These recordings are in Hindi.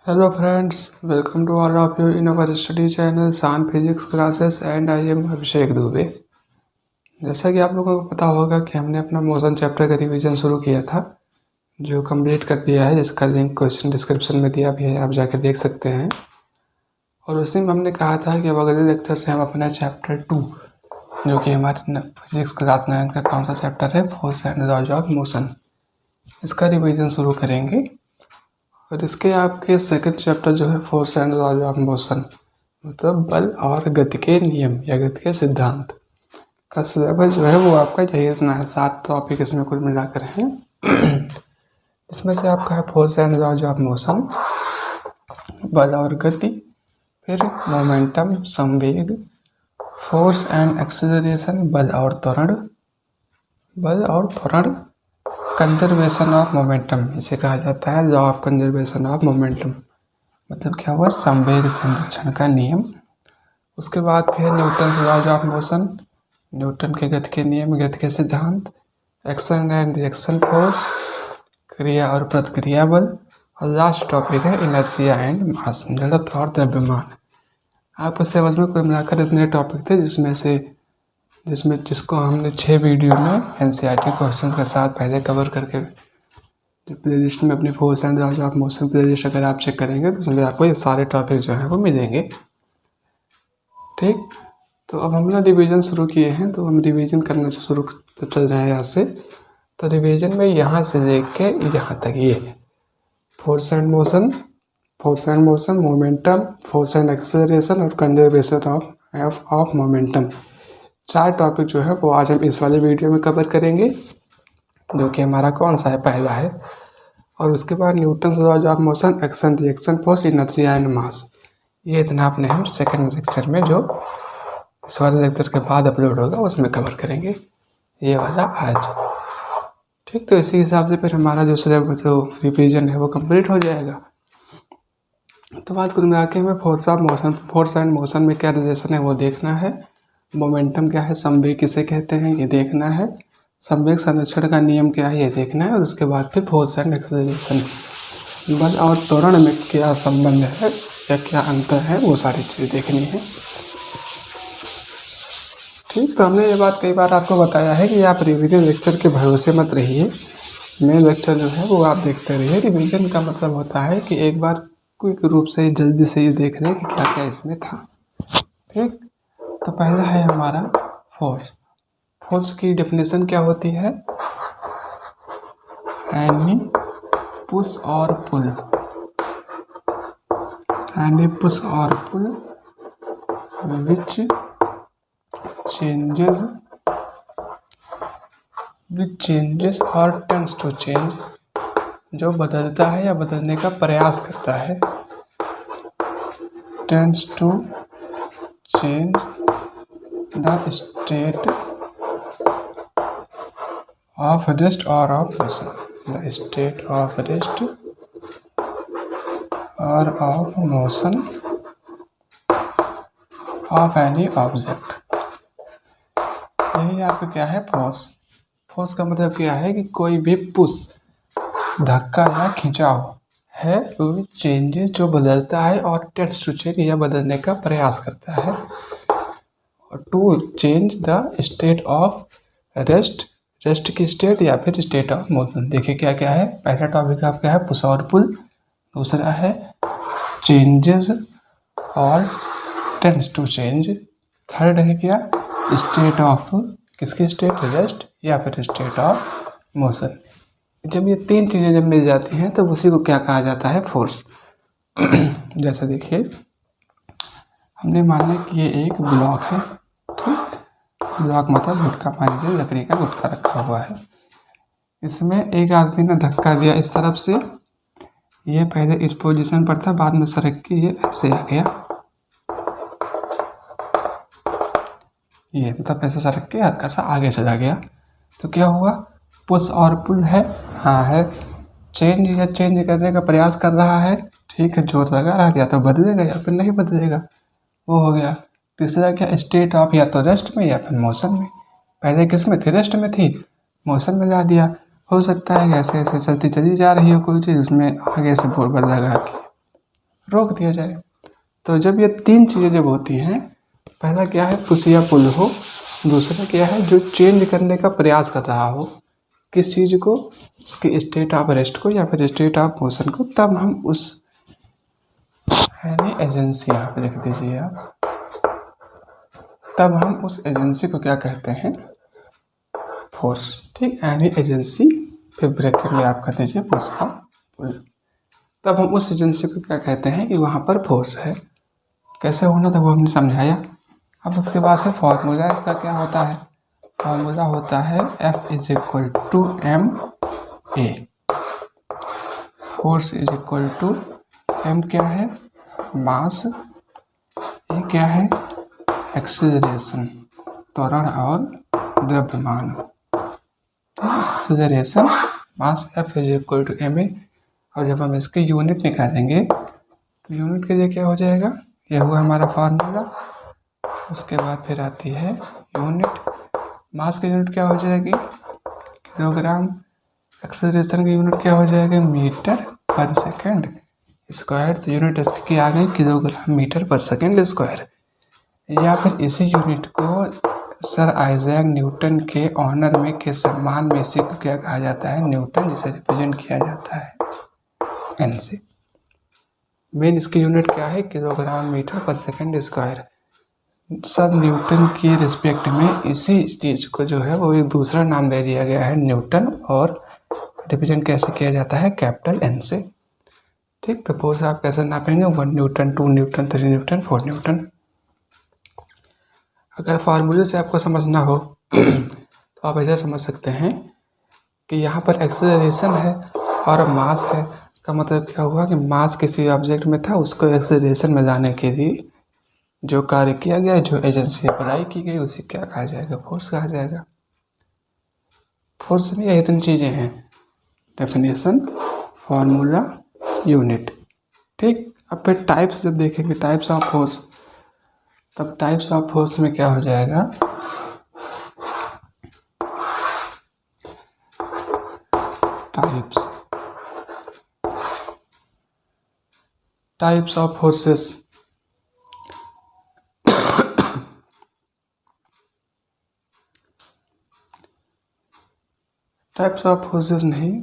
Hello friends, welcome to all of you in our study channel सान physics classes and I am Abhishek Dubey. जैसा कि आप लोगों को पता होगा कि हमने अपना मोशन चैप्टर का रिवीजन शुरू किया था, जो कंप्लीट कर दिया है, जिसका लिंक क्वेश्चन डिस्क्रिप्शन में दिया भी है, आप जाके देख सकते हैं। और उसी में हमने कहा था कि अब अगले लेक्चर से हम अपना चैप्टर 2, जो कि हमारे फिजिक्स क्लास 9 का कौन सा चैप्टर है, force and laws of motion, इसका रिवीजन शुरू करेंगे। और इसके आपके सेकंड चैप्टर जो है force and laws of motion, मतलब बल और गति के नियम या गति के सिद्धांत का सिलेबस जो है वो आपका यही इतना है। 7 टॉपिक इसमें कुल मिलाकर हैं। इसमें से आपका है force and laws of motion, बल और गति, फिर मोमेंटम संवेग, फोर्स एंड एक्सेलरेशन बल और त्वरण, कंजर्वेशन ऑफ मोमेंटम, इसे कहा जाता है law of conservation of momentum, मतलब क्या हुआ, संवेग संरक्षण का नियम। उसके बाद फिर Newton laws of motion, Newton के गति के नियम, गति के सिद्धांत, एक्शन एंड रिएक्शन फोर्स, क्रिया और प्रतिक्रिया बल, और लास्ट टॉपिक है इनर्शिया एंड मास, जड़त्व और द्रव्यमान। आपको सिलेबस में कुल मिलाकर इतने टॉपिक थे, जिसको हमने 6 वीडियो में एनसीईआरटी क्वेश्चन के साथ पहले कवर करके जो प्लेलिस्ट में अपनी force and laws of motion playlist अगर आप चेक करेंगे तो उसमें आपको ये सारे टॉपिक जो है वो मिलेंगे। ठीक, तो अब हम लोग रिवीजन शुरू किए हैं, तो हम रिवीजन करने से शुरू चल रहे हैं यहाँ से। तो रिवीजन में यहाँ से लेके यहाँ तक ये force and motion, momentum, force and acceleration और कंजर्वेशन ऑफ मोमेंटम, 4 टॉपिक जो है वो आज हम इस वाले वीडियो में कवर करेंगे, जो कि हमारा कौन सा है, पहला है। और उसके बाद Newton laws of motion, action reaction force, inertia and mass, ये इतना अपने हम सेकंड लेक्चर में, जो इस वाले लेक्चर के बाद अपलोड होगा, उसमें कवर करेंगे, ये वाला आज। ठीक, तो इसी हिसाब से फिर हमारा जो सिलेबस जो रिवीजन है वो कंप्लीट हो जाएगा। तो बात कुल मिला के हमें फोर्स एंड मोशन में क्या रिलेशन है वो देखना है। मोमेंटम क्या है, संवेग किसे कहते हैं ये देखना है, संवेग संरक्षण का नियम क्या है ये देखना है, और उसके बाद फिर फोर्स एंड एक्सेलरेशन, बल और त्वरण में क्या संबंध है या क्या अंतर है, वो सारी चीज़ें देखनी है। ठीक, तो हमने ये बात कई बार आपको बताया है कि आप रिवीजन लेक्चर के भरोसे मत रहिए, मेन लेक्चर जो है वो आप देखते रहिए। रिवीजन का मतलब होता है कि एक बार क्विक रूप से जल्दी से ये देख लें कि क्या क्या इसमें था। ठीक, तो पहला है हमारा फोर्स। फोर्स की डेफिनेशन क्या होती है, एनी पुश और पुल, विच चेंजेस और टेंड्स टू चेंज, जो बदलता है या बदलने का प्रयास करता है, tends to change the state of rest और of motion, the state of rest और of motion of any object. यही आपका क्या है, फोर्स। फोर्स का मतलब क्या है कि कोई भी पुश, धक्का या खिंचाव है, वो चेंजेस जो बदलता है, और टेंड्स टू चेंज या बदलने का प्रयास करता है, to change the state of rest की स्टेट या फिर स्टेट ऑफ मोशन। देखिए क्या क्या है, पहला टॉपिक आपका है पुश और पुल, दूसरा है चेंजेस और टेंड्स टू चेंज, थर्ड है क्या, स्टेट ऑफ, किसकी स्टेट, रेस्ट या फिर स्टेट ऑफ मोशन। जब ये 3 चीज़ें जब मिल जाती हैं तब उसी को क्या कहा जाता है, फोर्स। जैसा देखिए, हमने मान लिया कि ये एक ब्लॉक है। ठीक, ब्लॉक मतलब गुटका, मान लीजिए लकड़ी का गुटका रखा हुआ है, इसमें एक आदमी ने धक्का दिया इस तरफ से, ये पहले इस पोजीशन पर था, बाद में सरक के ये ऐसे आ गया, ये मतलब ऐसे सरक के हल्का सा आगे चला गया। तो क्या हुआ, पुश और पुल है, हाँ है, चेंज करने का प्रयास कर रहा है। ठीक है, जोर लगा रहा है, या तो बदलेगा या फिर नहीं बदलेगा, वो हो गया। तीसरा क्या, स्टेट ऑफ, या तो रेस्ट में या फिर मोशन में, पहले किस में थी, रेस्ट में थी, मोशन में ला दिया। हो सकता है ऐसे ऐसे चलती चली जा रही हो कोई चीज़, उसमें आगे से बल लगा के रोक दिया जाए। तो जब ये तीन चीज़ें जब होती हैं, पहला क्या है पुश या पुल हो, दूसरा क्या है जो चेंज करने का प्रयास कर रहा हो किस चीज़ को, उसके स्टेट ऑफ रेस्ट को या फिर स्टेट ऑफ मोशन को, तब हम उस एनी एजेंसी, यहाँ पे लिख दीजिए आप, तब हम उस एजेंसी को क्या कहते हैं, फोर्स। ठीक, एनी एजेंसी, फिर ब्रैकेट में आप कहते हैं पुश और पुल, तब हम उस एजेंसी को क्या कहते हैं कि वहाँ पर फोर्स है। कैसे होना था वो हमने समझाया। अब उसके बाद फिर फॉर्मूला इसका क्या होता है, फॉर्मूला होता है F is equal to M A, force is equal to M क्या है मास, ए क्या है एक्सीलरेशन, त्वरण और द्रव्यमान, acceleration mass F is equal to M A. और जब हम इसके यूनिट निकालेंगे तो यूनिट के लिए क्या हो जाएगा, यह हुआ हमारा फार्मूला। उसके बाद फिर आती है यूनिट, मास की यूनिट क्या हो जाएगी किलोग्राम, एक्सेलरेशन की यूनिट क्या हो जाएगी मीटर पर सेकंड स्क्वायर, तो यूनिट इसकी आ गई किलोग्राम मीटर पर सेकंड स्क्वायर। या फिर इसी यूनिट को सर आइजैक न्यूटन के ऑनर में के सम्मान में से क्या कहा जाता है, न्यूटन, जिसे रिप्रेजेंट किया जाता है एन से। मेन इसकी यूनिट क्या है किलोग्राम मीटर पर सेकंड स्क्वायर। सर न्यूटन की रिस्पेक्ट में इसी चीज़ को जो है वो एक दूसरा नाम दे दिया गया है न्यूटन, और रिप्रेजेंट कैसे किया जाता है कैपिटल एन से। ठीक, तो फोर्स आप कैसे नापेंगे 1 न्यूटन 2 न्यूटन 3 न्यूटन 4 न्यूटन। अगर फार्मूले से आपको समझना हो तो आप ऐसा समझ सकते हैं कि यहाँ पर एक्सेलरेशन है और मास है, का मतलब क्या हुआ कि मास किसी ऑब्जेक्ट में था, उसको एक्सेलरेशन में लाने के लिए जो कार्य किया गया, जो एजेंसी अप्लाई की गई, उसे क्या कहा जाएगा, फोर्स कहा जाएगा। फोर्स में यही तीन चीज़ें हैं, डेफिनेशन, फार्मूला, यूनिट। ठीक, अब फिर टाइप्स जब देखेंगे टाइप्स ऑफ फोर्स, तब टाइप्स ऑफ फोर्स में क्या हो जाएगा, types of forces. Types of forces नहीं,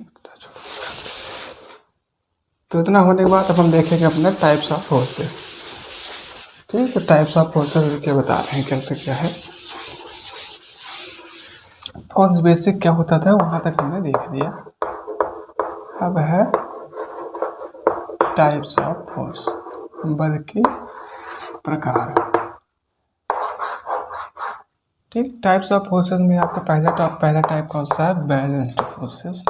तो इतना होने के बाद अब हम देखेंगे अपने टाइप्स ऑफ फोर्सेस। ठीक, तो टाइप्स ऑफ फोर्सेस क्या बता रहे हैं, कैसे क्या है। फोर्स बेसिक क्या होता था वहां तक हमने देख लिया। अब है टाइप्स ऑफ फोर्स, बल के प्रकार। ठीक, टाइप्स ऑफ फोर्सेस में आपका पहला टाइप कौन सा है, balanced forces,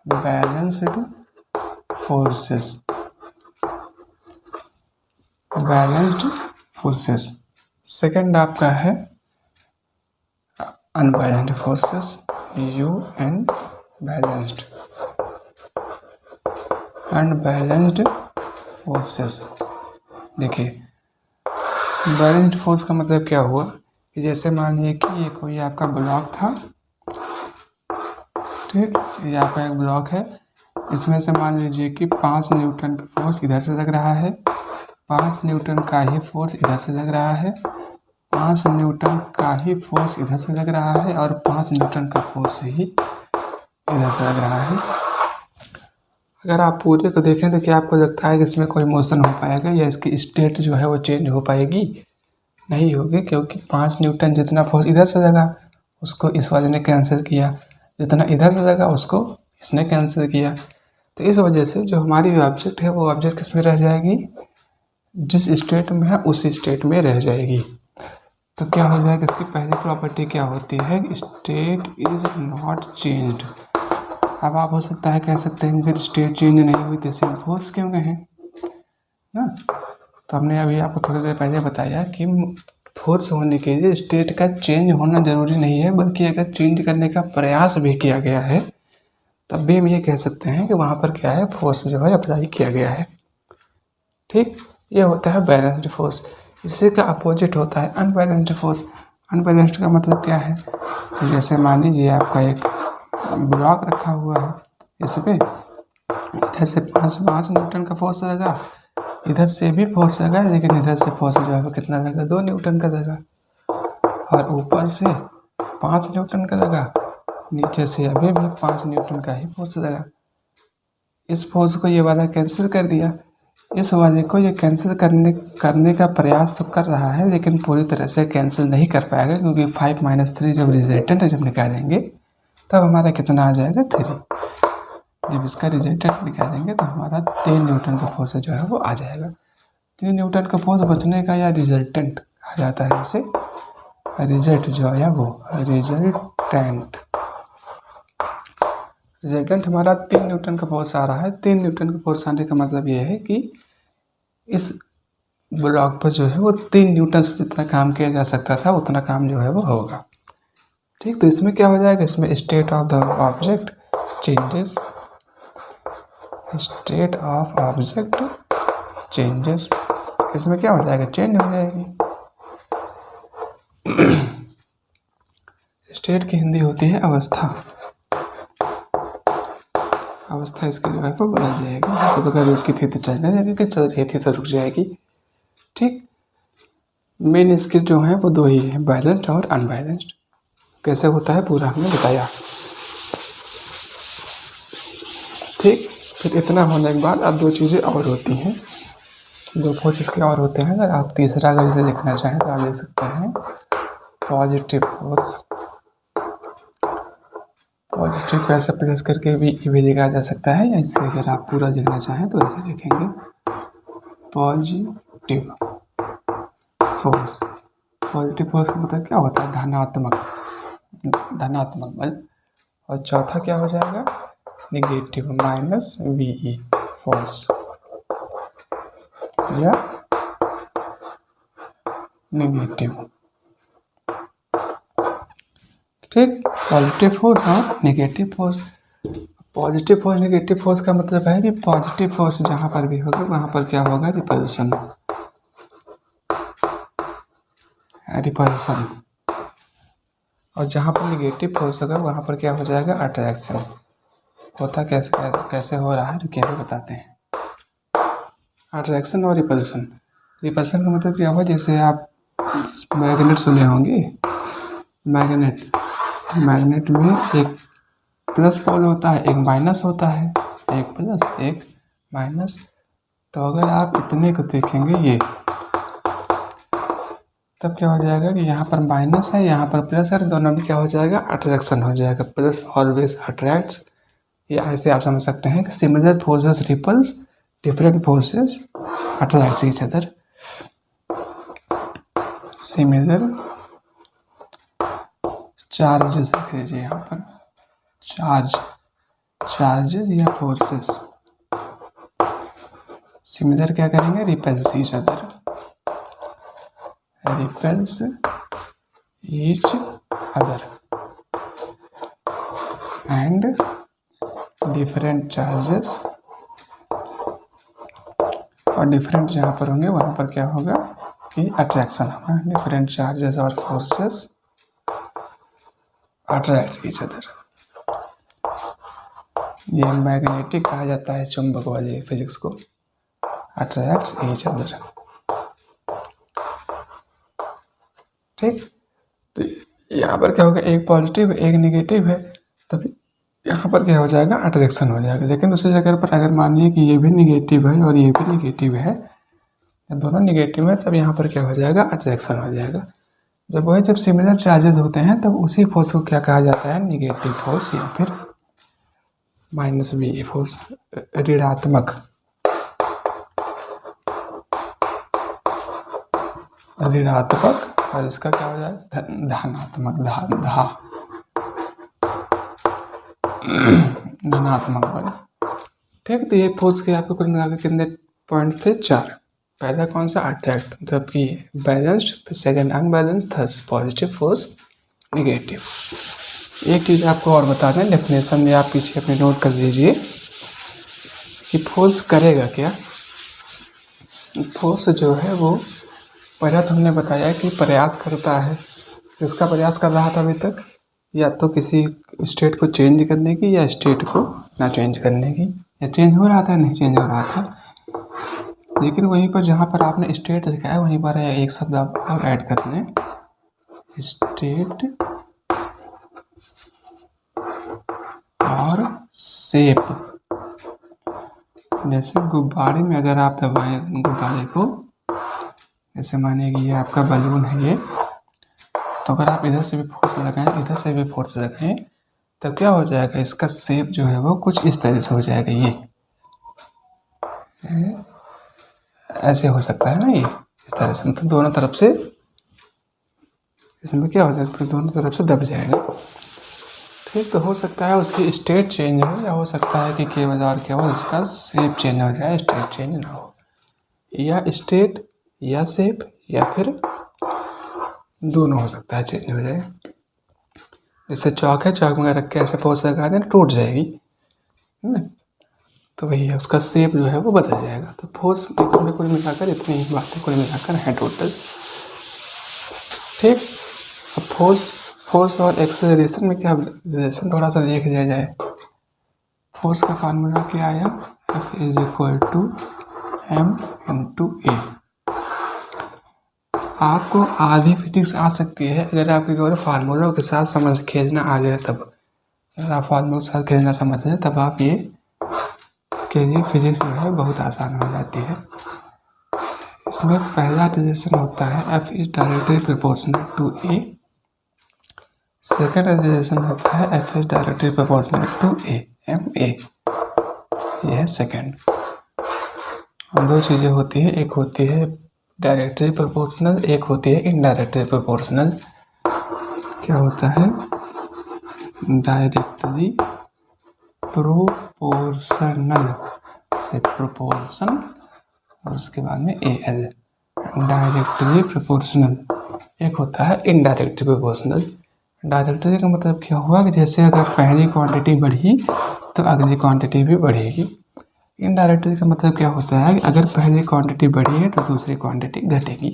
balanced forces, balanced forces. Second आपका है unbalanced forces, UN balanced, unbalanced forces. देखिए बैलेंस्ड फोर्स का मतलब क्या हुआ कि जैसे मान लीजिए कि ये कोई आपका ब्लॉक था, ठीक, ये आपका एक ब्लॉक है, इसमें से मान लीजिए कि 5 न्यूटन का फोर्स इधर से लग रहा है, 5 न्यूटन का ही फोर्स इधर से लग रहा है, 5 न्यूटन का ही फोर्स इधर से लग रहा है, और 5 न्यूटन का फोर्स ही इधर से लग रहा है। अगर आप पूरे को देखें तो क्या आपको लगता है कि इसमें कोई मोशन हो पाएगा या इसकी स्टेट जो है वो चेंज हो पाएगी, नहीं होगी, क्योंकि 5 न्यूटन जितना फोर्स इधर से लगा उसको इस वाले ने कैंसिल किया, जितना इधर से लगा उसको इसने कैंसिल किया। तो इस वजह से जो हमारी ऑब्जेक्ट है वो ऑब्जेक्ट किस में रह जाएगी, जिस स्टेट में है उसी स्टेट में रह जाएगी। तो क्या हो जाएगा, इसकी पहली प्रॉपर्टी क्या होती है, स्टेट इज नॉट चेंज्ड। अब आप हो सकता है कह सकते हैं कि स्टेट चेंज नहीं हुई तो इसे हम फोर्स क्यों कहें ना। तो हमने अभी आपको थोड़ी देर पहले बताया कि फोर्स होने के लिए स्टेट का चेंज होना ज़रूरी नहीं है, बल्कि अगर चेंज करने का प्रयास भी किया गया है तब भी हम ये कह सकते हैं कि वहाँ पर क्या है, फोर्स जो है अप्लाई किया गया है। ठीक, ये होता है बैलेंस्ड फोर्स। इससे का अपोजिट होता है अनबैलेंस्ड फोर्स। अनबैलेंस्ड का मतलब क्या है, तो जैसे मान लीजिए आपका एक ब्लॉक रखा हुआ है, इसमें इधर से 5 न्यूटन का फोर्स लगा, इधर से भी फोर्स लगा, लेकिन इधर से फोर्स जो है वो कितना लगा, 2 न्यूटन का लगा। और ऊपर से 5 न्यूटन का लगा, नीचे से अभी भी 5 न्यूटन का ही फोर्स लगा। इस फोर्स को ये वाला कैंसिल कर दिया, इस वाले को ये कैंसिल करने का प्रयास तो कर रहा है, लेकिन पूरी तरह से कैंसिल नहीं कर पाएगा, क्योंकि 5 - 3 जब रिजल्टेंट जब निकालेंगे तब हमारा कितना आ जाएगा, 3। जब इसका रिजल्टेंट निकालेंगे तो हमारा 3 न्यूटन का फोर्स जो है वो आ जाएगा। 3 न्यूटन का फोर्स बचने का या रिजल्टेंट कहा जाता है इसे। रिजल्ट जो है वो रिजल्टेंट हमारा 3 न्यूटन का फोर्स आ रहा है। 3 न्यूटन का फोर्स आने का मतलब ये है कि इस ब्लॉक पर जो है वो 3 न्यूटन से जितना काम किया जा सकता था उतना काम जो है वो होगा। ठीक, तो इसमें क्या हो जाएगा, इसमें state of the object changes, state of object changes, इसमें क्या हो जाएगा, चेंज हो जाएगी। स्टेट की हिंदी होती है अवस्था, अवस्था इसकी जो है वो बदल जाएगी। तो अगर रुकी थी तो चलने लगेगी, कि चल रही थी तो रुक जाएगी। ठीक, मेन इसके जो है वो 2 ही है, बैलेंस्ड और अनबैलेंस्ड। कैसे होता है पूरा हमने बताया। ठीक, फिर इतना होने के बाद अब 2 चीज़ें और होती हैं, 2 फोर्स इसके और होते हैं। अगर आप तीसरा अगर इसे लिखना चाहें तो आप लिख सकते हैं पॉजिटिव फोर्स। पॉजिटिव को ऐसे प्लस करके भी लिखा जा सकता है, या इससे अगर आप पूरा लिखना चाहें तो ऐसे लिखेंगे पॉजिटिव फोर्स। पॉजिटिव फोर्स का मतलब क्या होता है, धनात्मक। और चौथा क्या हो जाएगा, नेगेटिव -VE फोर्स या नेगेटिव। ठीक, पॉजिटिव फोर्स और negative force. Positive force negative force का मतलब है कि पॉजिटिव फोर्स जहाँ पर भी होगा वहाँ पर क्या होगा, रिपल्सन। और जहाँ पर नेगेटिव फोर्स होगा वहाँ पर क्या हो जाएगा, अट्रैक्शन। होता कैसे हो रहा है, तो कैसे बताते हैं। अट्रैक्शन और रिपल्सन का मतलब क्या हुआ, जैसे आप मैग्नेट सुने होंगे। मैग्नेट में एक प्लस पोल होता है, एक माइनस होता है, एक प्लस एक माइनस। तो अगर आप इतने को देखेंगे ये, तब क्या हो जाएगा कि यहाँ पर माइनस है, यहाँ पर प्लस है, दोनों में क्या हो जाएगा, अट्रैक्शन हो जाएगा। प्लस ऑलवेज अट्रैक्ट्स, या ऐसे आप समझ सकते हैं कि similar forces repels, different forces attract each other. Similar charges लिख लीजिए यहाँ पर, चार्जेस या फोर्सेस। सिमिलर क्या करेंगे, repels each other, repels each other. And different charges, और डिफरेंट जहाँ पर होंगे वहाँ पर क्या होगा कि अट्रैक्शन होगा। डिफरेंट चार्जेस और फोर्सेस अट्रैक्ट ईच अदर। ये मैग्नेटिक कहा जाता है, चुंबक वाली फिजिक्स को, अट्रैक्ट ईच अदर। ठीक, तो यहाँ पर क्या होगा, एक पॉजिटिव एक नेगेटिव है, तब यहाँ पर क्या हो जाएगा, अट्रैक्शन हो जाएगा। लेकिन उसी जगह पर अगर मानिए कि ये भी नेगेटिव है और ये भी नेगेटिव है, दोनों नेगेटिव है, तब यहाँ पर क्या हो जाएगा, अट्रैक्शन हो जाएगा। जब सिमिलर चार्जेस होते हैं तब उसी फोर्स को क्या कहा जाता है, नेगेटिव फोर्स या फिर -VE फोर्स, ऋणात्मक। और इसका क्या हो जाएगा, धनात्मक, धनात्मक बल। ठीक, तो ये फोर्स के आपको कुल मिलाकर कितने पॉइंट्स थे, 4। पहला कौन सा, अट्रैक्ट, मतलब कि बैलेंस्ड, फिर second unbalanced, third positive force, negative. एक चीज़ आपको और बता दें, डेफिनेशन में आप पीछे अपने नोट कर लीजिए कि फोर्स करेगा क्या। फोर्स जो है वो पहले तो हमने बताया कि प्रयास करता है। किसका प्रयास कर रहा था अभी तक, या तो किसी स्टेट को चेंज करने की या स्टेट को ना चेंज करने की, ये चेंज हो रहा था, नहीं चेंज हो रहा था। लेकिन वहीं पर जहाँ पर आपने स्टेट दिखाया वहीं पर एक शब्द आप और ऐड कर लें, स्टेट और शेप। जैसे गुब्बारे में अगर आप दबाएं गुब्बारे को, जैसे मानिए कि ये आपका बलून है ये, तो अगर आप इधर से भी फोर्स लगाएं इधर से भी फोर्स लगाएं तब क्या हो जाएगा, इसका शेप जो है वो कुछ इस तरह से हो जाएगा। ये ऐसे हो सकता है ना, ये इस तरह से, मतलब दोनों तरफ से इसमें क्या हो जाएगा, दोनों तरफ से दब जाएगा। ठीक, तो हो सकता है उसकी स्टेट चेंज हो, या हो सकता है कि केवल और केवल उसका शेप चेंज हो जाए, स्टेट चेंज ना हो। या स्टेट या शेप या फिर दोनों हो सकता है चेंज हो जाए। जैसे चौक है, चौक में रख के ऐसे फोर्स लगा दें टूट जाएगी, है ना, तो वही है, उसका शेप जो है वो बदल जाएगा। तो फोर्स में कुल मिलाकर इतनी ही बातें कुल मिलाकर हैं टोटल। ठीक, अब फोर्स और एक्सेलरेशन में क्या रिलेशन थोड़ा सा देख लिया जाए। फोर्स का फार्मूला क्या आया, F is equal to m into A. आपको आधी फिजिक्स आ सकती है अगर आपके केवल फार्मूलों के साथ समझ खींचना आ जाए तब। अगर आप फार्मूलों के साथ खींचना समझ लें तब आप ये के लिए फिजिक्स जो है बहुत आसान हो जाती है। इसमें पहला रिलेशन होता है F is directly proportional to A. Second relation होता है F is directly proportional to A, M A. यह है सेकेंड। दो चीज़ें होती है, एक होती है डायरेक्टली प्रोपोर्शनल, एक होती है इनडायरेक्टली प्रोपोर्शनल। क्या होता है, डायरेक्टली प्रोपोर्शनल से प्रोपोर्शन और उसके बाद में ए एल, डायरेक्टली प्रोपोर्शनल। एक होता है इनडायरेक्टली प्रोपोर्शनल। डायरेक्टली का मतलब क्या हुआ कि जैसे अगर पहली क्वांटिटी बढ़ी तो अगली क्वांटिटी भी बढ़ेगी। इनडायरेक्टली का मतलब क्या होता है कि अगर पहली क्वांटिटी बढ़ी है तो दूसरी क्वांटिटी घटेगी।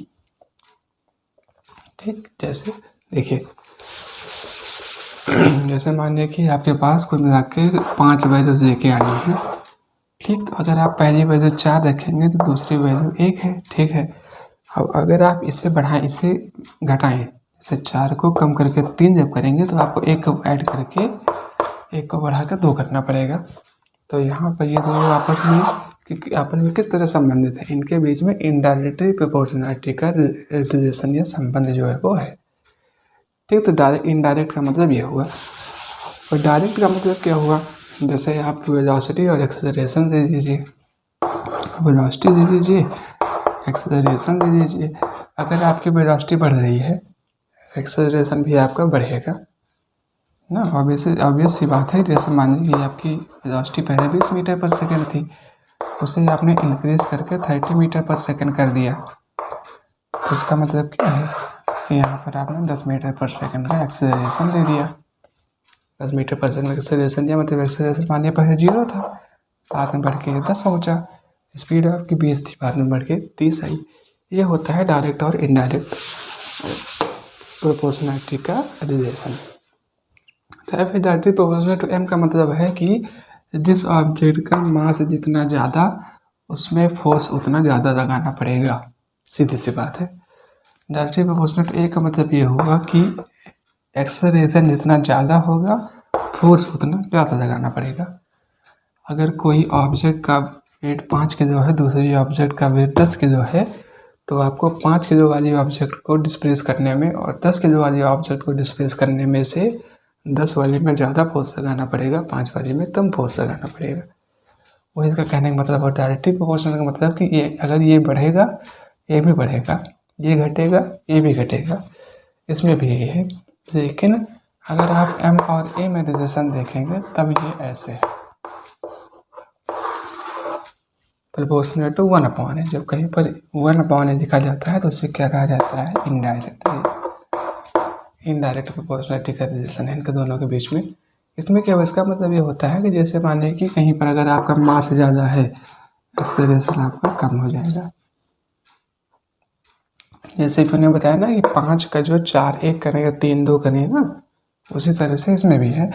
ठीक, जैसे देखिए, जैसे मानिए कि आपके पास कुल मिला के 5 वैल्यूज लेके आनी है। ठीक, तो अगर आप पहली वैल्यू 4 रखेंगे तो दूसरी वैल्यू 1 है। ठीक है, अब अगर आप इससे बढ़ाएं इसे घटाएं, जैसे 4 को कम करके 3 जब करेंगे तो आपको 1 को ऐड करके 1 को बढ़ाकर 2 करना पड़ेगा। तो यहाँ पर ये दोनों आपस में किस तरह संबंधित है, इनके बीच में इनडायरेक्टली प्रोपोर्शनलिटी का रिलेशन या संबंध जो है वो है। ठीक, तो डायरेक्ट इनडायरेक्ट का मतलब ये हुआ, और डायरेक्ट का मतलब क्या हुआ, जैसे आप वेलोसिटी और एक्सेलरेशन दे दीजिए, वेलोसिटी दे दीजिए, एक्सेलरेशन दे दीजिए। अगर आपकी वेलोसिटी बढ़ रही है एक्सेलरेशन भी आपका बढ़ेगा ना। ऑब्वियस सी बात है। जैसे मान लीजिए कि आपकी वेलोसिटी पहले 20 मीटर पर सेकंड थी, उसे आपने इंक्रीज करके 30 मीटर पर सेकंड कर दिया, तो इसका मतलब क्या है कि यहाँ पर आपने 10 मीटर पर सेकंड का एक्सेलरेशन दे दिया। 10 मीटर पर सेकंड एक्सेलरेशन दिया मतलब एक्सेलरेशन मानिए पहले 0 था, बाद में बढ़ के 10 पहुँचा। स्पीड आपकी 20 थी, बाद में बढ़ के 30 आई। ये होता है डायरेक्ट और इनडायरेक्ट प्रोपोर्शनलिटी का रिलेशन। तो F directly proportional to m का मतलब है कि जिस ऑब्जेक्ट का मास जितना ज़्यादा उसमें फोर्स उतना ज़्यादा लगाना पड़ेगा, सीधी सी बात है। डायरेक्टली प्रोपोर्शनल टू a का मतलब ये होगा कि एक्सेलरेशन जितना ज़्यादा होगा फोर्स उतना ज़्यादा लगाना पड़ेगा। अगर कोई ऑब्जेक्ट का वेट 5 किलो है, दूसरी ऑब्जेक्ट का वेट 10 किलो है, तो आपको 5 किलो वाली ऑब्जेक्ट को डिस्प्लेस करने में और 10 किलो वाली ऑब्जेक्ट को डिस्प्लेस करने में से 10 वाले में ज़्यादा फोर्स लगाना पड़ेगा, 5 वाले में कम फोर्स लगाना पड़ेगा। वही इसका कहने का मतलब है। डायरेक्टली प्रोपोर्शनल का मतलब कि ये अगर ये बढ़ेगा ये भी बढ़ेगा, ये घटेगा ये भी घटेगा, इसमें भी ये है। लेकिन अगर आप m और a में रिलेशन देखेंगे तब ये ऐसे है, प्रोपोर्शनल टू 1/a। जब कहीं पर 1/a लिखा जाता है तो उसे क्या कहा जाता है, इनडायरेक्ट प्रोपोर्शनलिटी का रिलेशन है इनके दोनों के बीच में। इसमें क्या, इसका मतलब ये होता है कि जैसे मानिए कि कहीं पर अगर आपका मास ज़्यादा है, एक्सेलरेशन आपका कम हो जाएगा। जैसे कि मैंने बताया ना कि 5 का जो 4 1 करेगा 3 2 करेगा ना, उसी तरह से इसमें भी है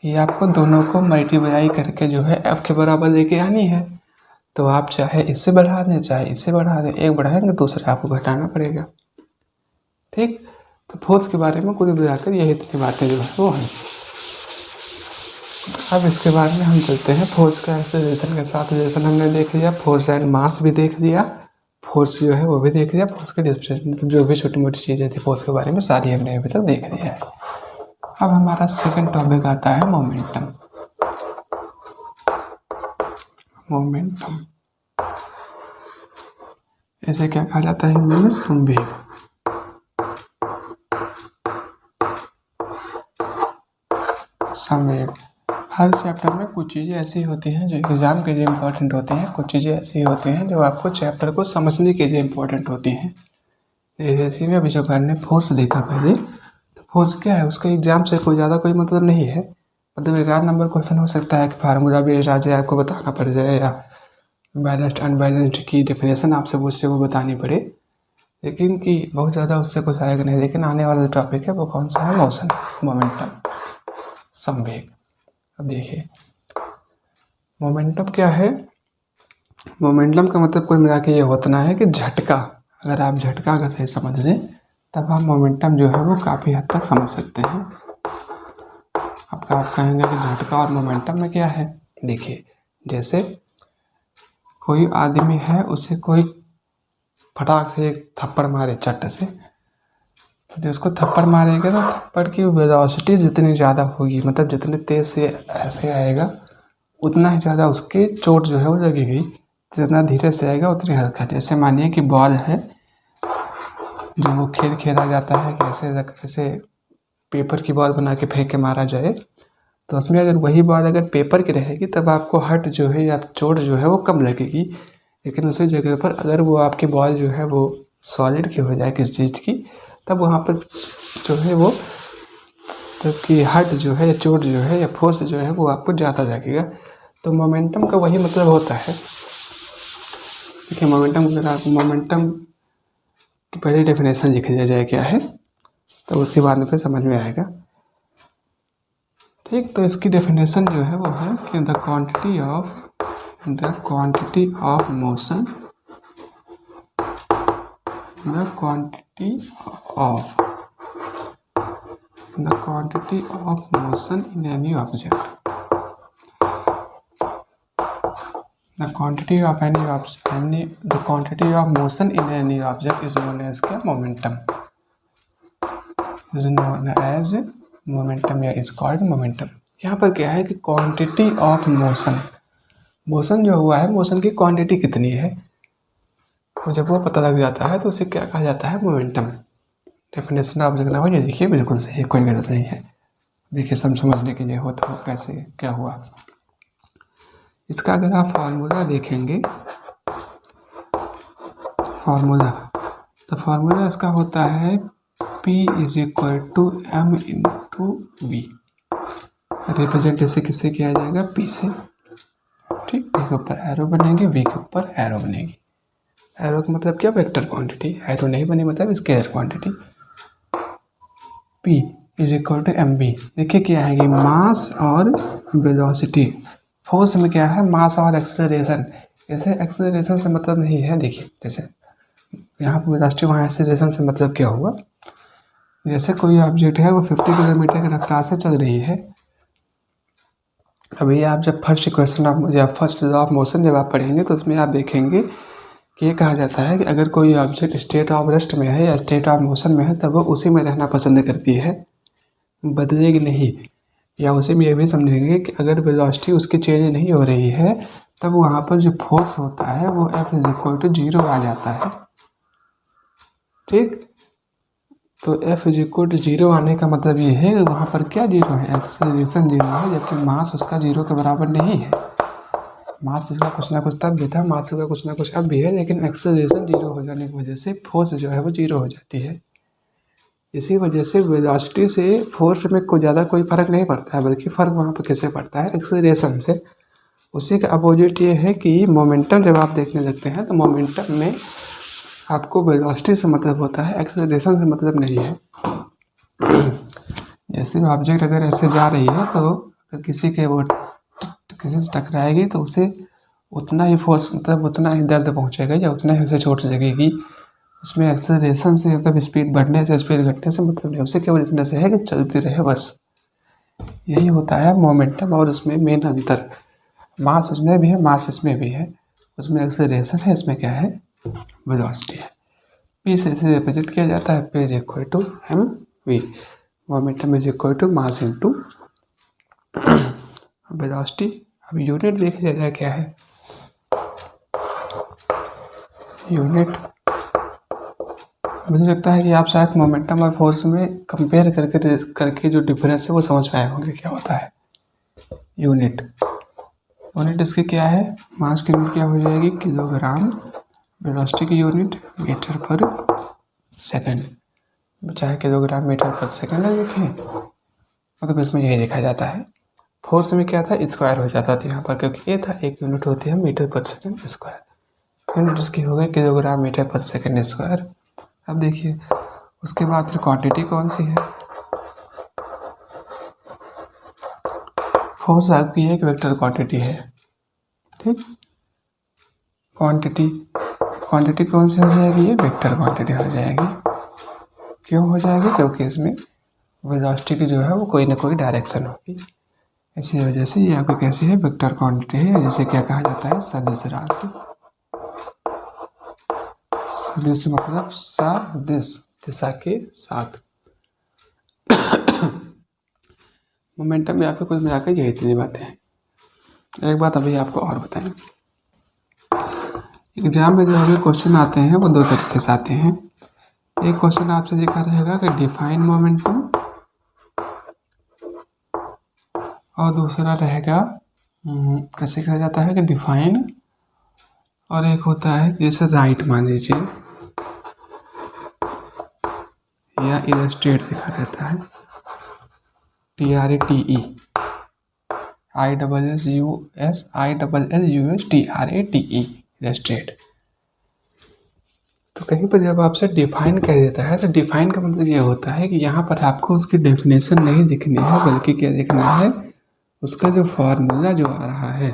कि आपको दोनों को मल्टीप्लाई करके जो है एफ के बराबर लेके आनी है। तो आप चाहे इससे बढ़ा दें चाहे इससे बढ़ा दें, एक बढ़ाएंगे दूसरा आपको घटाना पड़ेगा। ठीक, तो फोर्स के बारे में कुल मिलाकर यही इतनी बातें जो है वो हैं। अब इसके बाद में हम चलते हैं फोर्स का एक्सेलरेशन के साथ। एक्सेलरेशन हमने देख लिया, फोर्स एंड मास भी देख लिया, फोर्स जो है वो भी देख लिया, फोर्स के डिस्प्लेसमेंट मतलब जो भी छोटी मोटी चीज़ें थी फोर्स के बारे में सारी हमने अभी तक देख लिया है। अब हमारा सेकंड टॉपिक आता है मोमेंटम। मोमेंटम इसे क्या कहा जाता है हिंदी में? संवेग। संवेग। हर चैप्टर में कुछ चीज़ें ऐसी होती हैं जो एग्जाम के लिए इम्पोर्टेंट होती हैं, कुछ चीज़ें ऐसी होती हैं जो आपको चैप्टर को समझने के लिए इम्पोर्टेंट होती हैं। जैसे में अभी जो मैंने फोर्स देखा पहले, तो फोर्स क्या है, उसका एग्जाम से कोई ज़्यादा कोई मतलब नहीं है। मतलब 11 नंबर क्वेश्चन हो सकता है कि फार्मूला बेस्ड आ जाए, आपको बताना पड़ जाए, या बैलेंस्ड अनबैलेंस्ड की डेफिनेशन आपसे उससे वो बतानी पड़े, लेकिन कि बहुत ज़्यादा उससे कुछ आएगा नहीं। लेकिन आने वाला जो टॉपिक है वो कौन सा है? मोशन, मोमेंटम, संवेग। अब देखिए मोमेंटम क्या है। मोमेंटम का मतलब कुल मिला के ये होता है कि झटका। अगर आप झटका अगर सही समझ लें तब आप मोमेंटम जो है वो काफ़ी हद तक समझ सकते हैं। अब आप कहेंगे कि झटका और मोमेंटम में क्या है? देखिए, जैसे कोई आदमी है, उसे कोई फटाक से एक थप्पड़ मारे चट से, तो जब उसको थप्पड़ मारेगा तो थप्पड़ की वेलोसिटी जितनी ज़्यादा होगी, मतलब जितने तेज़ से ऐसे आएगा उतना ही ज़्यादा उसके चोट जो है वो लगेगी। जितना धीरे से आएगा उतनी हल्का। जैसे मानिए कि बॉल है जो वो खेल खेला जाता है कि ऐसे पेपर की बॉल बना के फेंक के मारा जाए, तो उसमें अगर वही बॉल अगर पेपर की रहेगी तब आपको हट जो है या चोट जो है वो कम लगेगी। लेकिन उसी जगह पर अगर वो आपकी बॉल जो है वो सॉलिड की हो जाए किसी चीज़ की, तब वहाँ पर जो है वो तब की हट जो है या चोट जो है या फोर्स जो है वो आपको ज़्यादा लगेगा। तो मोमेंटम का वही मतलब होता है। देखिए मोमेंटम, अगर आप मोमेंटम की पहली डेफिनेशन लिख दिया जाए क्या है, तो उसके बाद में फिर समझ में आएगा। ठीक, तो इसकी डेफिनेशन जो है वो है कि the quantity of motion, the quantity of motion in any object, the quantity of motion in any object is known as क्या? momentum, is known as momentum या is called momentum। यहाँ पर क्या है कि क्वांटिटी ऑफ मोशन, मोशन जो हुआ है, मोशन की क्वांटिटी कितनी है, तो जब वो पता लग जाता है तो उसे क्या कहा जाता है? मोमेंटम। डेफिनेशन आप लिखना हो, ये देखिए बिल्कुल सही है, कोई गलत नहीं है। देखिए समझने के लिए होता हो कैसे क्या हुआ। इसका अगर आप फार्मूला देखेंगे, तो फार्मूला इसका होता है P = m/v। रिप्रेजेंट इसे किससे किया जाएगा? P से। ठीक, P के ऊपर एरो बनेगी, V के ऊपर एरो बनेगी। एरो का मतलब क्या? Vector quantity. एरो नहीं बनी मतलब स्केलर क्वांटिटी। P = mv। देखिए क्या है कि मास और वेलोसिटी। फोर्स में क्या है? मास और एक्सेलरेशन। ऐसे एक्सेलरेशन से मतलब नहीं है। देखिए जैसे यहाँ पर वेलोसिटी, वहाँ एक्सेलरेशन से मतलब क्या हुआ? जैसे कोई ऑब्जेक्ट है वो 50 किलोमीटर की रफ्तार से चल रही है। अभी आप जब फर्स्ट लॉ ऑफ मोशन जब आप पढ़ेंगे तो उसमें आप देखेंगे कि ये कहा जाता है कि अगर कोई ऑब्जेक्ट स्टेट ऑफ रेस्ट में है या स्टेट ऑफ मोशन में है तब वो उसी में रहना पसंद करती है, बदलेगी नहीं। या उसे में ये भी समझेंगे कि अगर वेलोसिटी उसकी चेंज नहीं हो रही है तब वहाँ पर जो फोर्स होता है वो F = 0 आ जाता है। ठीक, तो F = 0 आने का मतलब ये है वहाँ पर क्या 0 है? एक्सेलरेशन 0 है, जबकि मास उसका 0 के बराबर नहीं है। मास उसका कुछ ना कुछ तब भी था, मास का कुछ ना कुछ अब भी है, लेकिन एक्सेलरेशन 0 हो जाने की वजह से फोर्स जो है वो 0 हो जाती है। इसी वजह से वेलोसिटी से फोर्स में कोई ज़्यादा कोई फ़र्क नहीं पड़ता है, बल्कि फ़र्क वहाँ पर किससे पड़ता है? एक्सेलरेशन से। उसी का अपोजिट ये है कि मोमेंटम जब आप देखने लगते हैं तो मोमेंटम में आपको वेलोसिटी से मतलब होता है, एक्सेलरेशन से मतलब नहीं है। जैसे ऑब्जेक्ट अगर ऐसे जा रही है तो अगर किसी से टकराएगी तो उसे उतना ही फोर्स, मतलब उतना ही दर्द पहुंचेगा या उतना ही उसे चोट लगेगी। उसमें एक्सेलरेशन से, मतलब स्पीड बढ़ने से, स्पीड घटने से मतलब नहीं, उसे केवल इतने से है कि चलती रहे बस। यही होता है मोमेंटम। और उसमें मेन अंतर, मास उसमें भी है, मास इसमें भी है। उसमें एक्सेलरेशन है, इसमें क्या है, वेलोसिटी है। पी से इसे रिप्रेजेंट किया जाता है, P is equal to M V. Momentum is equal to mass into velocity. अब यूनिट देख लिया जाए क्या है। यूनिट मुझे लगता है कि आप शायद मोमेंटम और फोर्स में कंपेयर करके जो डिफरेंस है वो समझ पाए होंगे क्या होता है। यूनिट इसकी क्या है, मास की यूनिट क्या हो जाएगी, किलोग्राम। वेलोसिटी की यूनिट मीटर पर सेकंड, चाहे किलोग्राम मीटर पर सेकंड लिखें, मतलब इसमें यही लिखा जाता है। फोर्स में क्या था, स्क्वायर हो जाता था यहाँ पर, क्योंकि ये था एक यूनिट होती है मीटर पर सेकंड स्क्वायर। यूनिट इसकी हो गई किलोग्राम मीटर पर सेकंड स्क्वायर। अब देखिए उसके बाद फिर क्वांटिटी कौन सी है, फोर्स आपकी एक वेक्टर क्वांटिटी है, ठीक। क्वांटिटी कौन सी हो जाएगी, ये वेक्टर क्वांटिटी हो जाएगी। क्यों हो जाएगी, क्योंकि इसमें वेलोसिटी की जो है वो कोई ना कोई डायरेक्शन होगी, इसी वजह से ये आपकी कैसी है, वेक्टर क्वांटिटी है। जैसे क्या कहा जाता है, सदिश राशि। सदिश मतलब सदिश, दिशा के साथ। मोमेंटम में आपको कुल मिलाकर यही इतनी बातें हैं। एक बात अभी आपको और बताएं, एग्जाम में जो हमें क्वेश्चन आते हैं वो दो तरीके से आते हैं। एक क्वेश्चन आपसे लिखा रहेगा कि डिफाइन मोमेंटम, और दूसरा रहेगा कैसे कहा जाता है कि डिफाइन, और एक होता है जैसे राइट मान लीजिए, या इलस्ट्रेट लिखा रहता है, TRATE, ISSUSTRATE, इलस्ट्रेट। तो कहीं पर जब आपसे डिफाइन कह देता है तो डिफाइन का मतलब ये होता है कि यहाँ पर आपको उसकी डेफिनेशन नहीं लिखनी है, बल्कि क्या लिखना है, उसका जो फार्मूला जो आ रहा है,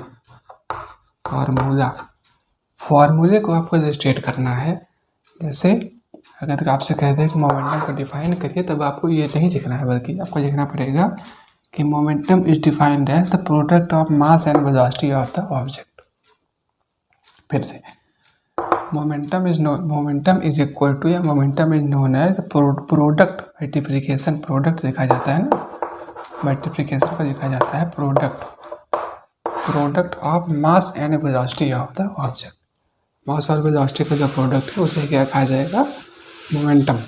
फार्मूले को आपको इलस्ट्रेट करना है। जैसे अगर आपसे कह दें कि मोमेंटम को डिफाइन करिए, तब आपको ये नहीं लिखना है, बल्कि आपको लिखना पड़ेगा कि momentum is defined as the product of mass and velocity of the object. फिर से मोमेंटम इज इक्वल टू, या momentum is known as product, multiplication, product लिखा जाता है ना, मल्टीप्लिकेशन को लिखा जाता है product of mass and velocity of the object. Mass और वेलोसिटी का जो प्रोडक्ट है उसे क्या कहा जाएगा, मोमेंटम।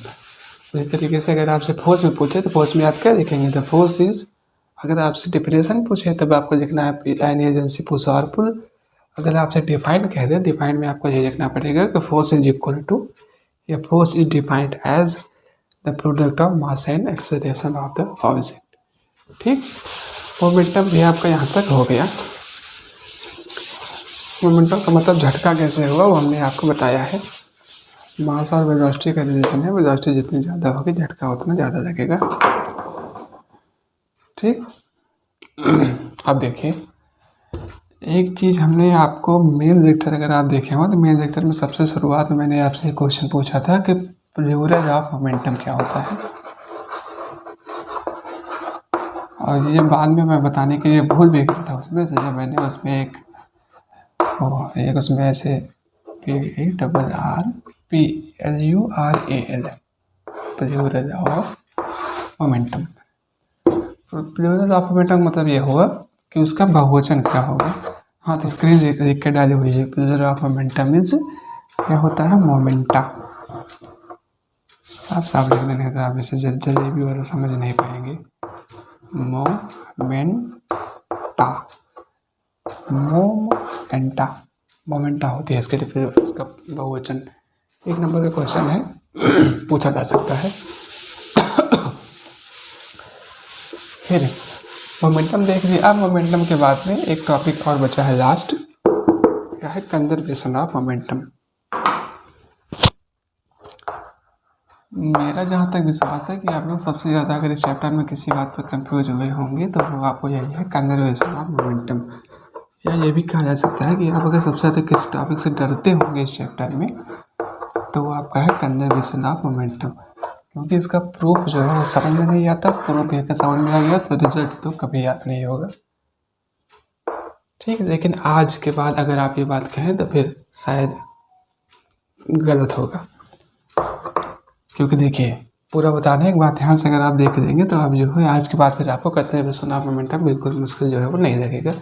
इस तरीके से अगर आपसे फोर्स में पूछे तो फोर्स में आप क्या लिखेंगे, द फोर्स इज, अगर आपसे डिफिनेशन पूछे तब आपको लिखना है एन एजेंसी पुश और पुल। अगर आपसे डिफाइंड कह दे, डिफाइंड में आपको ये लिखना पड़ेगा कि फोर्स इज इक्वल टू, या force is defined as the product of mass and acceleration of the object, ठीक। मोमेंटम भी आपका यहाँ तक हो गया। मोमेंटम का मतलब झटका कैसे हुआ वो हमने आपको बताया है। मास और वेलोसिटी का रिलेशन है, वेलोसिटी जितनी ज़्यादा होगी झटका उतना ज़्यादा लगेगा, ठीक। अब देखिए एक चीज़ हमने आपको मेन लेक्चर, अगर आप देखे हो तो मेन लेक्चर में सबसे शुरुआत में मैंने आपसे क्वेश्चन पूछा था कि एवरेज ऑफ मोमेंटम क्या होता है, और ये बाद में मैं बताने के लिए भूल भी गया था उसमें से, जब मैंने उसमें एक उसमें ऐसे PRRPLURAL average of momentum. Average of momentum मतलब ये होगा कि उसका बहुवचन क्या होगा। हाँ तो स्क्रीन देख के डाली हुई है, एवरेज ऑफ मोमेंटम मीन्स क्या होता है, मोमेंटा। आप साफ लिख देंगे तो आप इसे जलेबी वाला समझ नहीं पाएंगे। मोमेंटा होती है इसके लिए, फिर इसका बहुवचन। एक नंबर का क्वेश्चन है, पूछा जा सकता है। फिर मोमेंटम देख लिया। अब मोमेंटम के बाद में एक टॉपिक और बचा है लास्ट, क्या है, कंजर्वेशन ऑफ मोमेंटम। मेरा जहाँ तक विश्वास है कि आप लोग सबसे ज़्यादा अगर इस चैप्टर में किसी बात पर कंफ्यूज हुए होंगे तो वो आपको यही है, कंजर्वेशन ऑफ मोमेंटम। या ये भी कहा जा सकता है कि आप अगर सबसे ज़्यादा किसी टॉपिक से डरते होंगे इस चैप्टर में तो वो आपका है कंजर्वेशन ऑफ मोमेंटम, क्योंकि इसका प्रूफ जो है वो समझ में नहीं आता। प्रूफ एक समझ में आ गया तो रिजल्ट तो कभी याद नहीं होगा। ठीक है, लेकिन आज के बाद अगर आप ये बात कहें तो फिर शायद गलत होगा, क्योंकि देखिए पूरा बताने एक बात ध्यान से अगर आप देख देंगे तो आप जो है आज के बाद फिर आपको कंजर्वेशन ऑफ मोमेंटम बिल्कुल मुश्किल जो है वो नहीं लगेगा।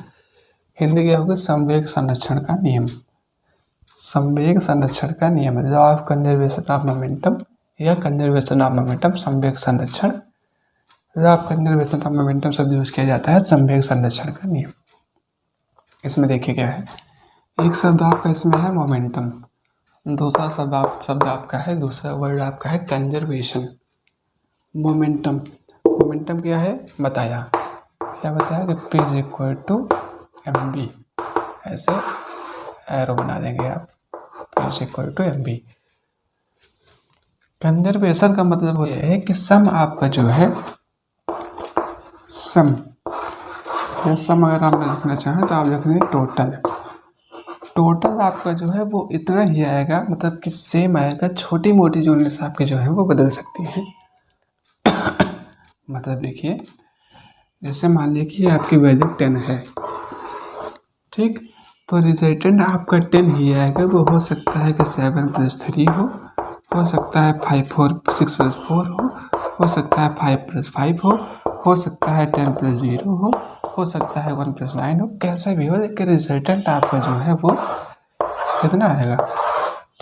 हिंदी क्या होगा, संवेग संरक्षण का नियम। संवेग संरक्षण का नियम, law of conservation of momentum या कंजर्वेशन ऑफ मोमेंटम, संवेग संरक्षण। Law of conservation of momentum शब्द यूज किया जाता है संवेग संरक्षण का नियम। इसमें देखिए क्या है, एक शब्द आपका इसमें है मोमेंटम, दूसरा शब्द आपका है, दूसरा वर्ड आपका है कंजर्वेशन। मोमेंटम, मोमेंटम क्या है बताया, क्या बताया कि P is equal to mb, ऐसे एरो बना देंगे आप, P is equal to mb। Conservation का मतलब यह है कि सम आपका जो है, सम या सम अगर आप लिखना चाहें तो आप लिख दें टोटल। टोटल आपका जो है वो इतना ही आएगा, मतलब कि सेम आएगा, छोटी मोटी यूनिट्स आपके जो है वो बदल सकती हैं। मतलब देखिए, जैसे मान लीजिए कि आपकी वैल्यू 10 है, ठीक, तो रिजल्टेंट आपका 10 ही आएगा। वो हो सकता है कि 7 + 3 हो सकता है 6 + 4 हो सकता है 5 + 5 हो सकता है 10 + 0 हो सकता है 1 + 9 हो, कैसे भी हो, लेकिन रिजल्टेंट आपका जो है वो कितना आएगा,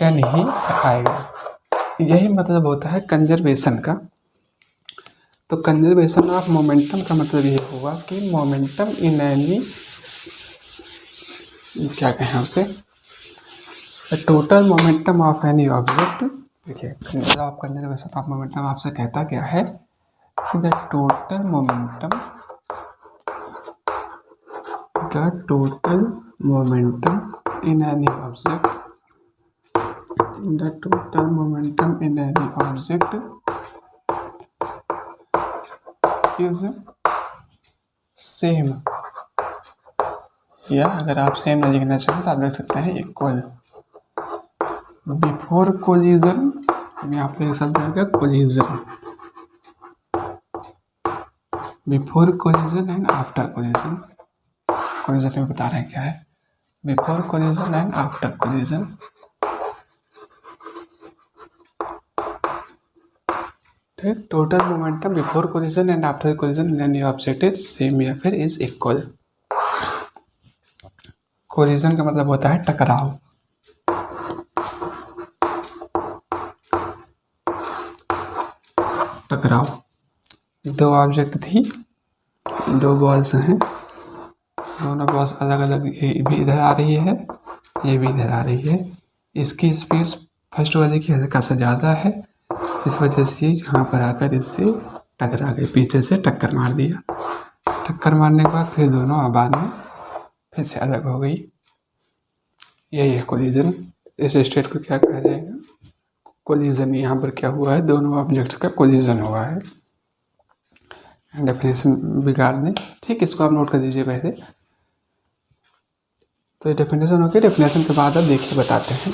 10 ही आएगा। यही मतलब होता है कंजर्वेशन का। तो कंजर्वेशन ऑफ मोमेंटम का मतलब ये हुआ कि मोमेंटम इन एनी, क्या कहें उसे, total momentum of any object. देखिए law of conservation of momentum आपसे कहता क्या है कि the total momentum in any object, the total momentum in any object is same, या अगर आप सेम नहीं लिखना चाहें तो आप लिख सकते हैं इक्वल। बिफोर कोलिजन, यहाँ पे शब्द आएगा collision, before collision and after collision. Collision में बता रहे हैं क्या है, before collision and after collision. ठीक, total momentum before collision and after collision in any object is same या फिर इज इक्वल। कोलिजन का मतलब होता है टकराव। टकराव, दो ऑब्जेक्ट थी, दो बॉल्स हैं, दोनों बॉल्स अलग अलग, ये भी इधर आ रही है, ये भी इधर आ रही है। इसकी स्पीड फर्स्ट वाले की हल्का सा ज़्यादा है, इस वजह से यहाँ पर आकर इससे टकरा गई, पीछे से टक्कर मार दिया। टक्कर मारने के बाद फिर दोनों बाद में फिर से अलग हो गई। यही है कोलिजन। इस स्टेट को क्या कहा जाएगा, कोलिजन। यहाँ पर क्या हुआ है, दोनों ऑब्जेक्ट का कोलिजन हुआ है। डेफिनेशन बिगाड़ दें, ठीक, इसको आप नोट कर दीजिए पहले। तो ये डेफिनेशन हो गया, डेफिनेशन के बाद अब देखिए बताते हैं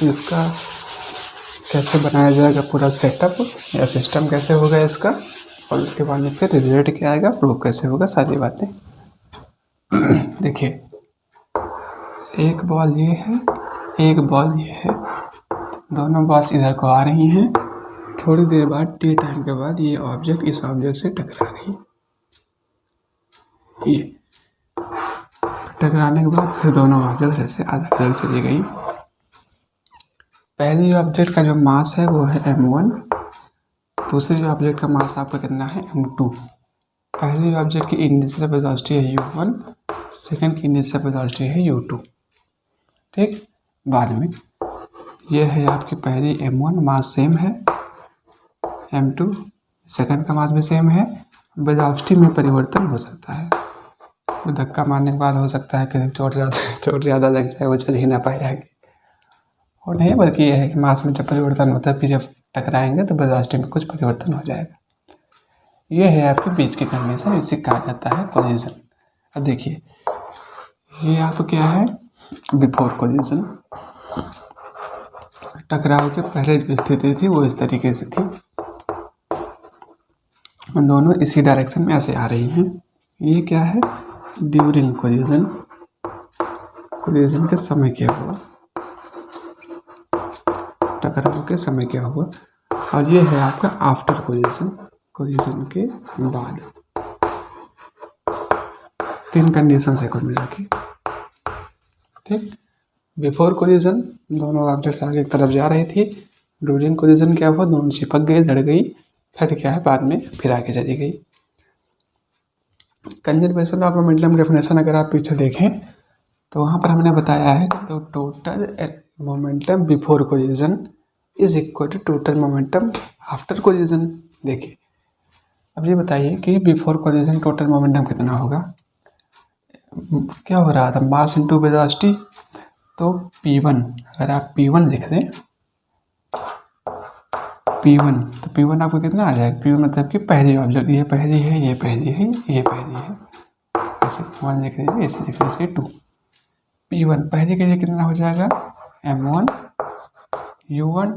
इसका कैसे बनाया जाएगा पूरा सेटअप या सिस्टम कैसे होगा इसका, और उसके बाद में फिर रिजल्ट क्या आएगा, प्रूफ कैसे होगा, सारी बातें। देखिए एक बॉल ये है, एक बॉल ये है, दोनों बॉल्स इधर को आ रही हैं। थोड़ी देर बाद टी टाइम के बाद ये ऑब्जेक्ट इस ऑब्जेक्ट से टकरा गई। ये टकराने के बाद फिर दोनों ऑब्जेक्ट ऐसे अलग अलग चली गई। पहली ऑब्जेक्ट का जो मास है वो है m1, दूसरी ऑब्जेक्ट का मास आपका कितना है m2। पहली ऑब्जेक्ट की इनिशियल वेलोसिटी है u1, सेकंड की इनिशियल वेलोसिटी है u2। ठीक, बाद में ये है आपकी पहली m1, मास सेम है, m2 सेकंड का मास भी सेम है। वेलोसिटी में परिवर्तन हो सकता है, वो धक्का मारने के बाद हो सकता है कि चोट ज़्यादा लग जाए, वो चल ही ना पाए आगे, और नहीं, बल्कि यह है कि मास में जब परिवर्तन होता है फिर जब टकराएंगे तो वेलोसिटी में कुछ परिवर्तन हो जाएगा। ये है आपके बीच की कंडीशन, इसे कहा जाता है कोलिजन। अब देखिए ये आपको क्या है, बिफोर कोलिजन। टकराव के पहले जो स्थिति थी वो इस तरीके से थी, दोनों इसी डायरेक्शन में ऐसे आ रही हैं। ये क्या है, ड्यूरिंग कोलिजन, कोलिजन के समय क्या हुआ, टकराव के समय क्या हुआ। और ये है आपका आफ्टर कोलिजन, कोलिजन के बाद। 3 कंडीशन है कुल मिला के, ठीक। बिफोर कोलिजन दोनों ऑब्जेक्ट्स आगे की तरफ जा रही थी। ड्यूरिंग कोलिजन क्या हुआ, दोनों चिपक गए, धड़ गई, फट क्या है बाद में फिर आगे चली गई। कंजर्वेशन ऑफ मोमेंटम डेफिनेशन अगर आप पीछे देखें तो वहाँ पर हमने बताया है तो total momentum before collision is equal to total momentum after collision. देखिए अब ये बताइए कि बिफोर कोलिजन टोटल मोमेंटम कितना होगा। क्या हो रहा था, मास इंटू वेलोसिटी, तो P1 अगर आप P1 लिख दें, P1 तो P1 आपको कितना आ जाएगा, P1 मतलब कि पहली ऑब्जेक्ट, ये पहली है, ये पहली है, ये पहली है, ऐसे 1 लिख लीजिए, ऐसे लिख लीजिए 2। P1 पहले के लिए कितना हो जाएगा, M1 U1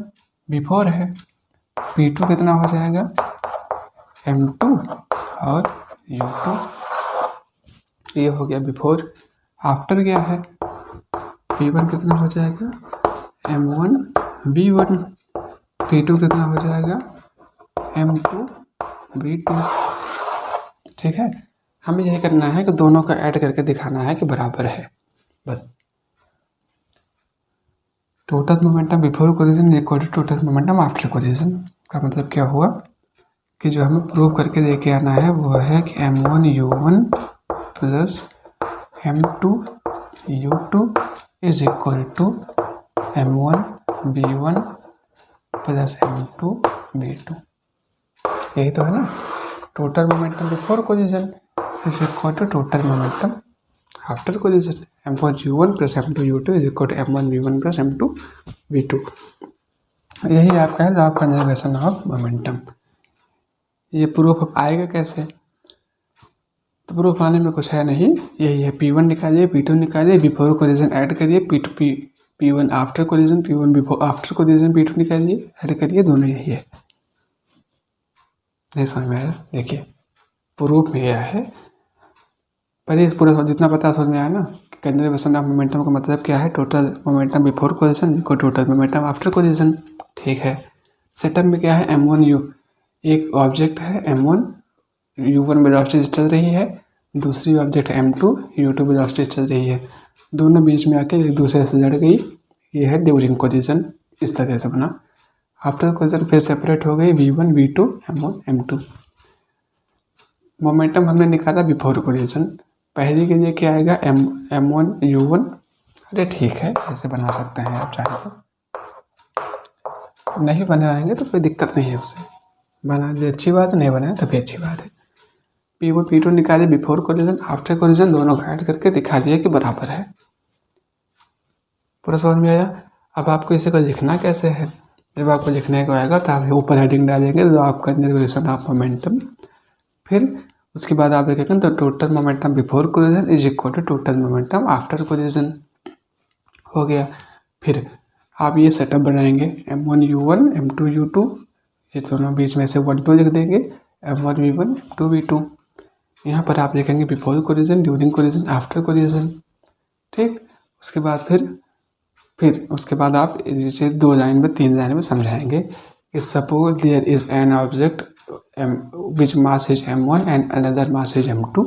बिफोर है। P2 कितना हो जाएगा, M2 और U2, ये हो गया बिफोर। आफ्टर क्या है, P1 कितना हो जाएगा, M1 B1, P2 कितना हो जाएगा, M2 B2। ठीक है, हमें यही करना है कि दोनों का ऐड करके दिखाना है कि बराबर है, बस। Total momentum before collision equal to total momentum after collision का मतलब क्या हुआ कि जो हमें प्रूव करके देके आना है वो है कि M1 U1 plus M2 U2 is equal to M1 B1 plus M2 B2। यही तो है ना, total momentum before collision is equal to total momentum after collision. M1 U1 plus M2 U2 is equal to M1 B1 plus M2 B2। यही आपका है law of conservation of momentum. ये प्रूफ आएगा कैसे, तो प्रूफ आने में कुछ है नहीं, यही है P1 निकालिए, P2 निकालिए, बिफोर कोलिजन ऐड करिए, P1 after collision, P1 before after collision P2 निकालिए, ऐड करिए, दोनों यही है। नहीं समझ में आया, देखिए प्रूफ में यह है, पर ये पूरा जितना पता समझ में आया ना, कंजर्वेशन ऑफ मोमेंटम का मतलब क्या है, total momentum before collision equal total momentum after collision. ठीक है, सेटअप में क्या है, M1 U, एक ऑब्जेक्ट है M1 U1 वेलोसिटी से चल रही है, दूसरी ऑब्जेक्ट M2 U2 वेलोसिटी से चल रही है, दोनों बीच में आके एक दूसरे से लड़ गई, ये है ड्यूरिंग कोलिजन, इस तरह से बना। आफ्टर कोलिजन फिर सेपरेट हो गई, V1 V2 M1 M2। Momentum हमने निकाला बिफोर कोलिजन, पहले के लिए क्या आएगा, M1 U1। अरे ठीक है, ऐसे बना सकते हैं आप चाहें तो, नहीं बनाएंगे तो कोई दिक्कत नहीं है, उससे बना दे अच्छी बात है, नहीं बनाए तो भी अच्छी बात है। P1 P2 निकाले बिफोर कोलिजन, आफ्टर कोलिजन, दोनों का ऐड करके दिखा दिया कि बराबर है। पूरा समझ में आया। अब आपको इसे को लिखना कैसे है, जब आपको लिखने को आएगा तो आप ऊपर हेडिंग डालेंगे तो आपका कंजर्वेशन ऑफ मोमेंटम, फिर उसके बाद आप देखेंगे तो total momentum before collision is equal to total momentum after collision हो गया। फिर आप ये सेटअप बनाएंगे, M1 U1 M2 U2, ये दोनों बीच में से 1 2 लिख देंगे, M1 V1 M2 V2। यहाँ पर आप लिखेंगे before collision, during collision, after collision. ठीक, उसके बाद फिर उसके बाद आप इसे 2 लाइन में 3 लाइन में समझाएंगे कि suppose there is an object which mass is M1 and another mass is M2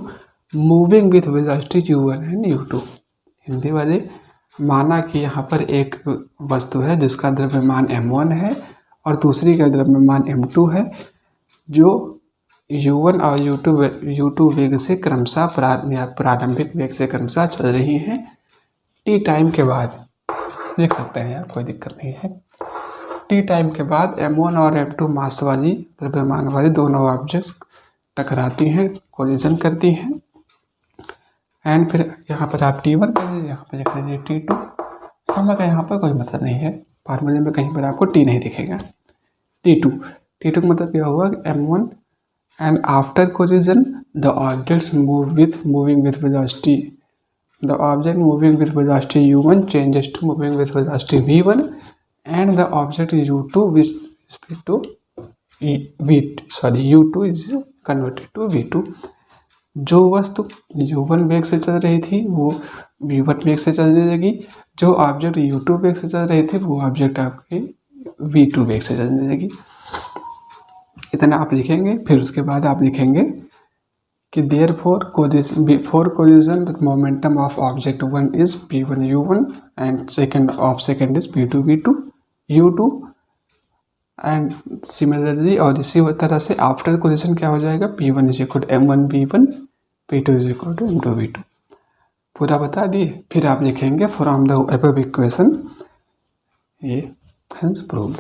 moving with velocity U1 and U2। Hindi वाले, माना कि यहाँ पर एक वस्तु है जिसका द्रव्यमान M1 है और दूसरी का द्रव्यमान M2 है, जो U1 और U2 वेग से क्रमशः प्रारंभिक वेग से क्रमशः चल रही हैं, T टाइम के बाद लिख सकते हैं आप, कोई दिक्कत नहीं है। T टाइम के बाद M1 और M2 मास वाली द्रव्यमान वाली दोनों ऑब्जेक्ट्स टकराती हैं, कोलिजन करती हैं, एंड फिर यहाँ पर आप T1 कर लीजिए, यहाँ पर लिख लीजिए T2। समय का यहाँ पर कोई मतलब नहीं है, फार्मूले में कहीं पर आपको टी नहीं दिखेगा। T2 का मतलब क्या हुआ, M1 and after collision the objects moving with velocity, the object moving with velocity u1 changes to moving with velocity v1 and the object u2 with respect to u2 is converted to v2। जो वस्तु u1 वेग से चल रही थी वो v1 वेग से चलने लगी, जो ऑब्जेक्ट u2 वेग से चल रही थी वो ऑब्जेक्ट आपकी v2 वेग से चलने लगी। इतना आप लिखेंगे। फिर उसके बाद आप लिखेंगे कि therefore before collision the momentum of object 1 is p1 u1 and second is p2 v2 u2 and similarly, और इसी तरह से आफ्टर कोलिजन क्या हो जाएगा, p1 is equal to m1 v1 p2 is equal to m2 v2। पूरा बता दिए। फिर आप लिखेंगे फ्रॉम द अबव इक्वेशन ये हेंस प्रूव्ड।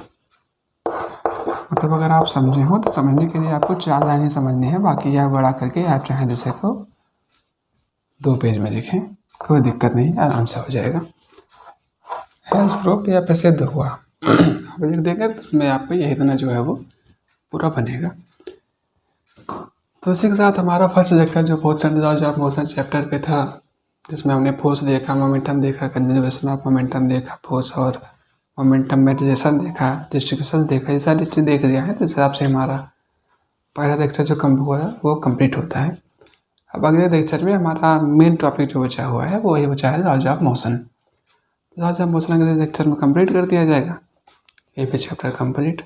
मतलब अगर आप समझे हो तो समझने के लिए आपको 4 लाइनें समझनी है, बाकी यह बड़ा करके आप चाहे जैसे को 2 पेज में लिखें, कोई दिक्कत नहीं, आराम से हो जाएगा। हेंस प्रूव्ड या फिर सिद्ध हुआ आप लिख देंगे तो उसमें आपको ये इतना जो है वो पूरा बनेगा। तो इसी के साथ हमारा फर्स्ट लेक्चर जो fourth laws of motion chapter पे था, जिसमें हमने फोर्स देखा, मोमेंटम देखा, कंजर्वेशन ऑफ मोमेंटम देखा, फोर्स और मोमेंटम में रिलेशन देखा, डिस्ट्रीब्यूशन देखा, ये सारी चीज़ देख दिया है। तो इस हिसाब से हमारा पहला लेक्चर जो कम हुआ है वो कंप्लीट होता है। अब अगले लेक्चर में हमारा मेन टॉपिक जो बचा हुआ है वो वही बचा है laws of motion. Laws of motion अगले लेक्चर में कंप्लीट कर दिया जाएगा, ये पे चैप्टर कंप्लीट।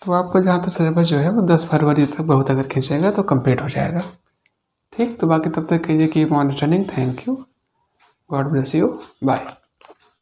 तो आपको जहाँ तक सिलेबस जो है वो 10 फरवरी तक बहुत अगर खींचेगा तो कंप्लीट हो जाएगा। ठीक, तो बाकी तब तक कीजिए कि monitoring. Thank you, God bless you, bye.